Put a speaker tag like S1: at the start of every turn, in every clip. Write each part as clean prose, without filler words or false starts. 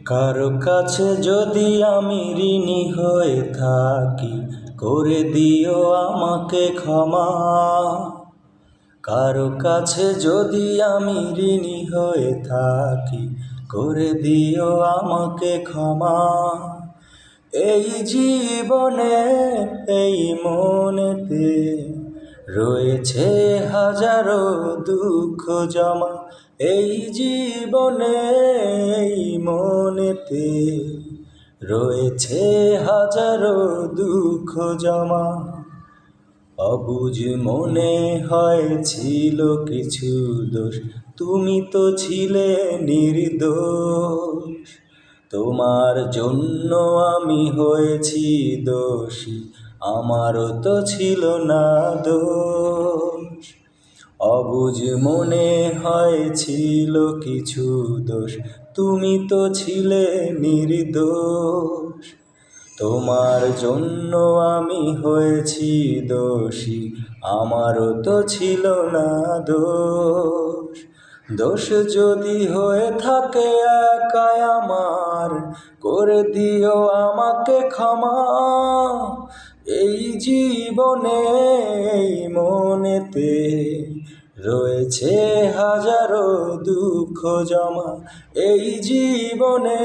S1: কারো কাছে যদি আমি ঋণী হয়ে থাকি, করে দিও আমাকে ক্ষমা। কারো কাছে যদি আমি ঋণী হয়ে থাকি, করে দিও আমাকে ক্ষমা। এই জীবনে এই মনেতে রয়েছে হাজারো দুঃখ জমা। এই জীবনে এই মনেতে রয়েছে হাজারো দুঃখ জমা। অবুঝ মনে হয়েছিল কিছু দোষ, তুমি তো ছিলে নির্দোষ। তোমার জন্য আমি হয়েছি দোষী, আমারও তো ছিল না দোষ। অবুঝ মনে হয়েছিল কিছু দোষ, তুমি তো ছিলে নির্দোষ। তোমার জন্য আমি হয়েছি দোষী, আমারও তো ছিল না দোষ। দোষ যদি হয়ে থাকে একাই আমার, করে দিও আমাকে ক্ষমা। এই জীবনে এই মনেতে রয়েছে হাজারো দুঃখ জমা। এই জীবনে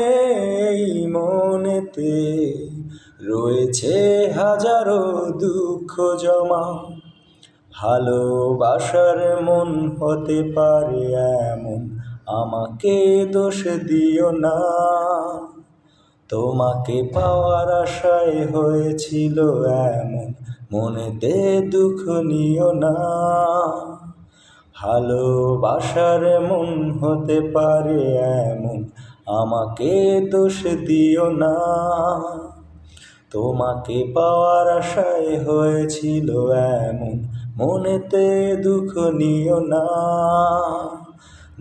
S1: এই মনেতে রয়েছে হাজারো দুঃখ জমা। ভালোবাসার মন হতে পারে এমন, আমাকে দোষ দিও না। তোমাকে পাওয়ার আশায় হয়েছিল এমন, মনেতে দুঃখ নিও না। ভালোবাসার মন হতে পারে এমন, আমাকে দোষ দিও না। তোমাকে পাওয়ার আশায় হয়েছিল এমন, মনেতে দুঃখ নিও না।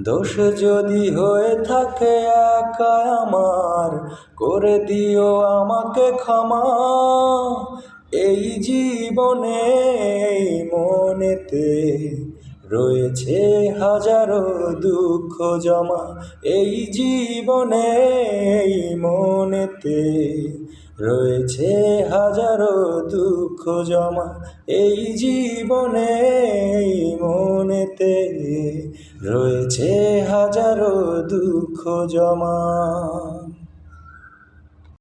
S1: দোষ যদি হয়ে থাকে একা আমার, করে দিও আমাকে ক্ষমা। এই জীবনে এই মনেতে রয়েছে হাজারো দুঃখ জমা। এই জীবনে এই মনেতে রয়েছে হাজারো দুঃখ জমা। এই জীবনে এই মনেতে রয়েছে হাজারো দুঃখ জমা।